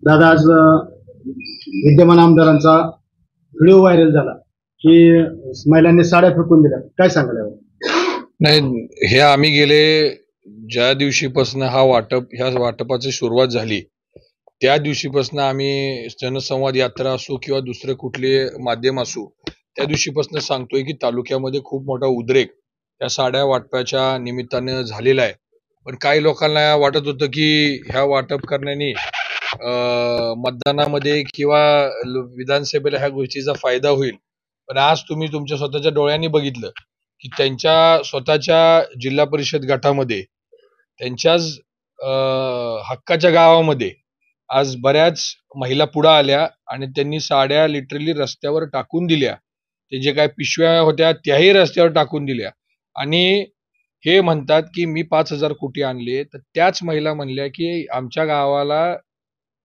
दादा आज विद्यमान आमदारांचा व्हिडिओ व्हायरल झाला की महिलांनी साड्या फेकून दिल्या, काय सांगाल यावर? नाही, हे आम्ही गेले ज्या दिवशीपासून ह्या वाटपाची सुरुवात झाली त्या दिवशीपासून आम्ही जनसंवाद यात्रा असो किंवा दुसरे कुठले माध्यम असो त्या दिवशीपासून सांगतोय की तालुक्यामध्ये खूप मोठा उद्रेक या साड्या वाटपाच्या निमित्तानं झालेला आहे. पण काही लोकांना वाटत होतं की ह्या वाटप करण्याने मतदानामध्ये किंवा विधानसभेला ह्या गोष्टीचा फायदा होईल. पण आज तुम्ही तुमच्या स्वतःच्या डोळ्यांनी बघितलं की त्यांच्या स्वतःच्या जिल्हा परिषद गटामध्ये त्यांच्याच हक्काच्या गावामध्ये आज बऱ्याच महिला पुढे आल्या आणि त्यांनी साड्या लिटरली रस्त्यावर टाकून दिल्या. ते जे काय पिशव्या होत्या त्याही रस्त्यावर टाकून दिल्या आणि हे म्हणतात की मी 5,000 कोटी आणले. तर त्याच महिला म्हणल्या की आमच्या गावाला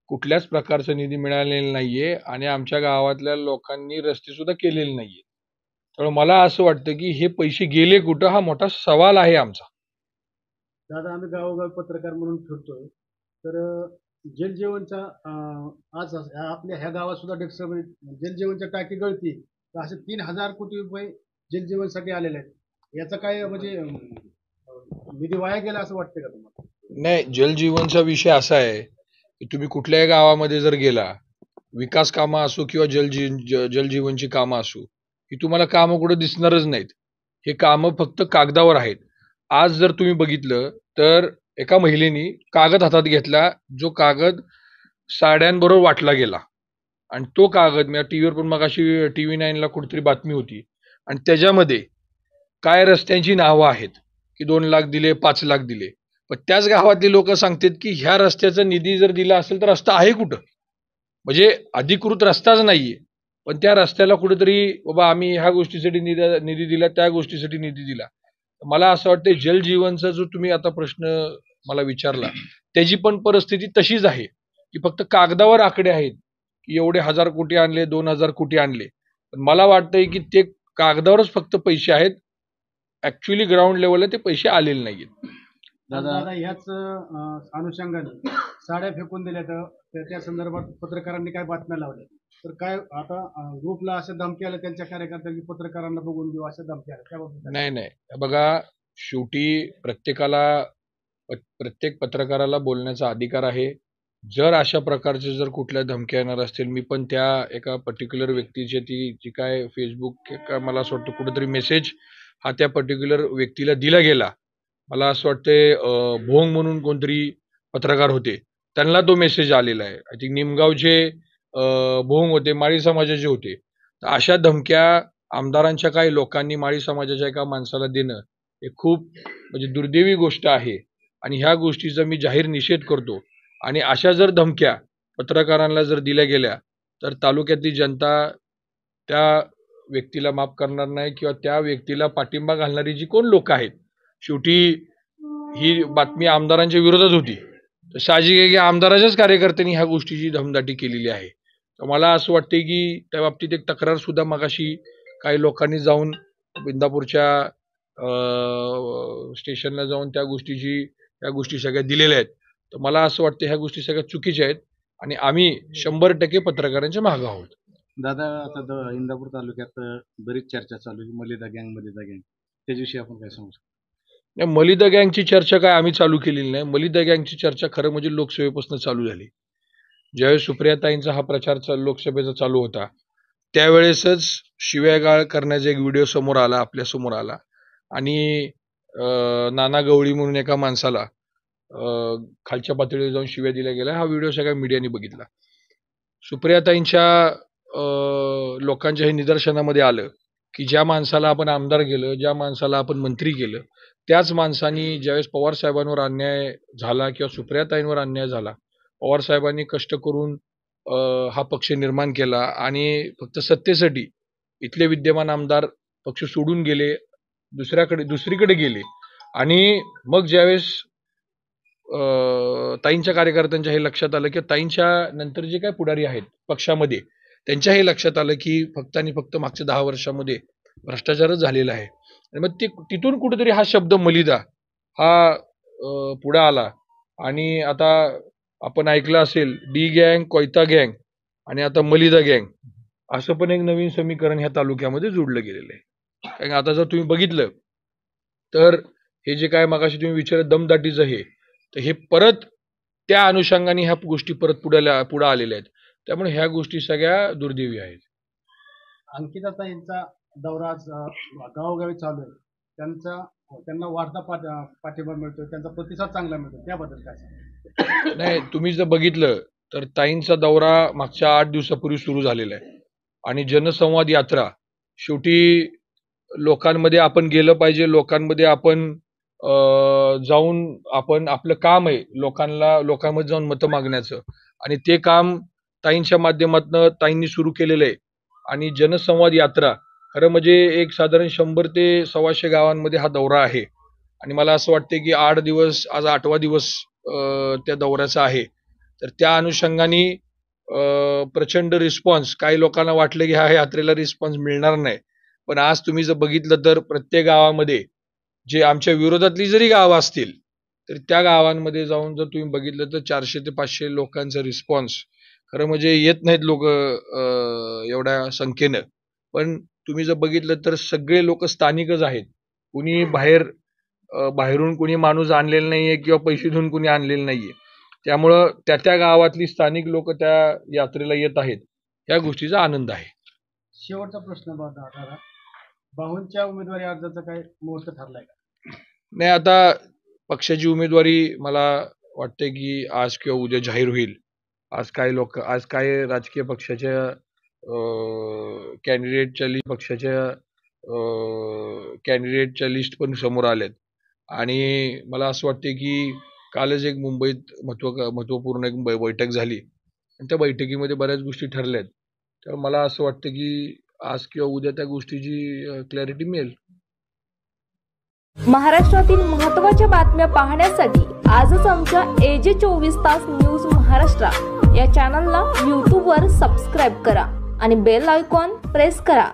कुठल्याच प्रकारचा निधी मिळालेला नाहीये आणि आमच्या गावातल्या लोकांनी रस्ते सुद्धा केलेले नाहीये. त्यामुळे मला असं वाटतं की हे पैसे गेले कुठं, हा मोठा सवाल आहे आमचा. दादा आम्ही गावोगाव पत्रकार म्हणून फिरतोय, तर जलजीवनचा आज आपल्या ह्या गावात सुद्धा जलजीवनच्या टाकी गळती, तर असे 3,000 कोटी रुपये जलजीवनसाठी आलेले आहेत. याचा काय म्हणजे निधी वाया गेला असं वाटतं का तुम्हाला? नाही, जलजीवनचा विषय असा आहे की तुम्ही कुठल्याही गावामध्ये जर गेला, विकास कामं असो किंवा जलजीवनची कामं असो, ही तुम्हाला कामं कुठं दिसणारच नाहीत. हे कामं फक्त कागदावर आहेत. आज जर तुम्ही बघितलं तर एका महिलेनी कागद हातात घेतला, जो कागद साड्यांबरोबर वाटला गेला आणि तो कागद मी टीव्हीवर पण मगाशी TV9 ला कुठेतरी बातमी होती आणि त्याच्यामध्ये काय रस्त्यांची नावं आहेत की 2 लाख दिले, 5 लाख दिले. पण त्याच गावातली लोक सांगतात की ह्या रस्त्याचा निधी जर दिला असेल तर रस्ता आहे कुठं? म्हणजे अधिकृत रस्ताच नाहीये. पण त्या रस्त्याला कुठेतरी बाबा आम्ही ह्या गोष्टीसाठी निधी दिला, त्या गोष्टीसाठी निधी दिला. मला असं वाटतं जलजीवनचा जो तुम्ही आता प्रश्न मला विचारला, त्याची पण परिस्थिती तशीच आहे की फक्त कागदावर आकडे आहेत की एवढे 1,000 कोटी आणले, 2,000 कोटी आणले. पण मला वाटतंय की ते कागदावरच फक्त पैसे आहेत. ऍक्च्युअली ग्राउंड लेवलला ते पैसे आलेले नाहीत. दादा ह्याच अनुषंगाने साड्या फेकून दिल्या, तर त्या संदर्भात पत्रकारांनी काय बातम्या लावल्या, तर काय आता ग्रुपला अशा धमकी आल्या त्यांच्या कार्यकर्त्यांनी, पत्रकारांना बघून घेऊ अशा धमकी आल्या त्याबाबत? नाही, बघा, शेवटी प्रत्येक पत्रकाराला बोलण्याचा अधिकार आहे. जर अशा प्रकारचे जर कुठल्या धमक्या येणार असतील, मी पण त्या एका पर्टिक्युलर व्यक्तीची जी काय फेसबुक मला असं वाटतं कुठेतरी मेसेज हा त्या पर्टिक्युलर व्यक्तीला दिला गेला. मला असं वाटतंय भोंग म्हणून कोणतरी पत्रकार होते, त्यांना तो मेसेज आलेला आहे. आय थिंक निमगावचे भोंग होते, माळी समाजाचे होते. तर अशा धमक्या आमदारांच्या काही लोकांनी माळी समाजाच्या एका माणसाला देणं हे खूप म्हणजे दुर्दैवी गोष्ट आहे आणि ह्या गोष्टीचा मी जाहीर निषेध करतो. आणि अशा जर धमक्या पत्रकारांना जर दिल्या गेल्या तर तालुक्यातली जनता त्या व्यक्तीला माफ करणार नाही किंवा त्या व्यक्तीला पाठिंबा घालणारी जी कोण लोक आहेत, शेवटी ही बातमी आमदारांच्या विरोधात होती, तर साहजिक आहे की आमदाराच्याच कार्यकर्त्यांनी ह्या गोष्टीची धमदाटी केलेली आहे. तर मला असं वाटते की त्या बाबतीत एक तक्रार सुद्धा मगाशी काही लोकांनी जाऊन इंदापूरच्या स्टेशनला जाऊन त्या गोष्टी सगळ्या दिलेल्या आहेत. तर मला असं वाटतं ह्या गोष्टी सगळ्या चुकीच्या आहेत आणि आम्ही 100% पत्रकारांच्या मागे आहोत. दादा आता इंदापूर तालुक्यात बरीच चर्चा चालू आहे मलिदा गँग, त्याच्याविषयी आपण काय सांगू शकतो? मलिदा गँगची चर्चा काय आम्ही चालू केलेली नाही. मलिदा गँगची चर्चा खरं म्हणजे लोकसभेपासून चालू झाली. ज्यावेळेस सुप्रियाताईंचा हा प्रचार लोकसभेचा चालू होता त्यावेळेसच शिव्यागाळ करण्याचा एक व्हिडिओ समोर आला, आपल्या समोर आला आणि नाना गवळी म्हणून एका माणसाला खालच्या पातळीवर जाऊन शिव्या दिल्या गेल्या. हा व्हिडिओ सगळ्या मीडियाने बघितला. सुप्रियाताईंच्या लोकांच्या हे निदर्शनामध्ये आलं की ज्या माणसाला आपण आमदार केलं, ज्या माणसाला आपण मंत्री केलं, त्याच माणसानी ज्यावेळेस पवार साहेबांवर अन्याय झाला किंवा सुप्रियाताईंवर अन्याय झाला, पवार साहेबांनी कष्ट करून हा पक्ष निर्माण केला आणि फक्त सत्तेसाठी इथले विद्यमान आमदार पक्ष सोडून गेले, दुसरीकडे गेले आणि मग ज्यावेळेस ताईंच्या कार्यकर्त्यांच्या हे लक्षात आलं की ताईंच्या नंतर जे काही पुढारी आहेत पक्षामध्ये त्यांच्या हे लक्षात आलं की फक्त आणि फक्त मागच्या 10 वर्षामध्ये भ्रष्टाचारच झालेला आहे. आणि मग तिथून कुठेतरी हा शब्द मलिदा हा पुढे आला आणि आता आपण ऐकलं असेल डी गँग, कोयता गँग आणि आता मलिदा गँग असं पण एक नवीन समीकरण ह्या तालुक्यामध्ये जोडलं गेलेलं आहे. कारण आता जर तुम्ही बघितलं तर हे जे काय मगाशी तुम्ही विचारलं दमदाटीचं हे, तर हे परत त्या अनुषंगाने ह्या गोष्टी परत पुढे आलेल्या आहेत. त्यामुळे ह्या गोष्टी सगळ्या दुर्दैवी आहेत. अंकिता यांचा दौरा आज गावोगावी चालू आहे. त्यांना वाढता पाठिंबा मिळतोय, त्यांचा प्रतिसाद चांगला मिळतो, त्याबद्दल काय सांगाल? नाही, तुम्ही जर बघितलं तर ताईंचा दौरा मागच्या 8 दिवसापूर्वी सुरू झालेला आहे आणि जनसंवाद यात्रा शेवटी लोकांमध्ये आपण गेलं पाहिजे. लोकांमध्ये आपण जाऊन आपण आपलं काम आहे लोकांमध्ये जाऊन मतं मागण्याचं आणि ते काम ताईंच्या माध्यमातून ताईंनी सुरू केलेलं आहे. आणि जनसंवाद यात्रा खरं म्हणजे एक साधारण 100 ते 125 गावांमध्ये हा दौरा आहे आणि मला असं वाटतं की 8 दिवस, आज 8वा दिवस त्या दौऱ्याचा आहे. तर त्या अनुषंगाने प्रचंड रिस्पॉन्स, काही लोकांना वाटलं की ह्या यात्रेला रिस्पॉन्स मिळणार नाही, पण आज तुम्ही जर बघितलं तर प्रत्येक गावामध्ये जे आमच्या विरोधातली जरी गावं असतील तर त्या गावांमध्ये जाऊन जर तुम्ही बघितलं तर 400 ते 500 लोकांचा रिस्पॉन्स. खरं म्हणजे येत नाहीत लोक एवढ्या संख्येनं, पण तुम्ही जर बघितलं तर सगळे लोक स्थानिकच आहेत. कुणी बाहेरून कुणी माणूस आणलेला नाहीये किंवा पैसे देऊन कुणी आणलेलं नाहीये. त्यामुळं त्या गावातली स्थानिक लोक त्या यात्रेला येत आहेत. या गोष्टीचा आनंद आहे. शेवटचा प्रश्न दादा, भाऊंच्या उमेदवारी अर्जाचा काय मुहूर्त ठरलाय का? नाही, आता पक्षाची उमेदवारी मला वाटते की आज किंवा उद्या जाहीर होईल. आज काही राजकीय पक्षाच्या कॅन्डिडेटच्या लिस्ट पण समोर आल्यात आणि मला असं वाटते की कालच एक मुंबईत महत्वपूर्ण एक बैठक झाली आणि त्या बैठकीमध्ये बऱ्याच गोष्टी ठरल्यात. तर मला असं वाटतं की आज किंवा उद्या त्या गोष्टीची क्लॅरिटी मिळेल. महाराष्ट्रातील महत्त्वाच्या बातम्या पाहण्यासाठी आजच आमच्या AJ 24 तास न्यूज महाराष्ट्र या चॅनलला YouTubeवर सबस्क्राईब करा आणि बेल आयकॉन प्रेस करा.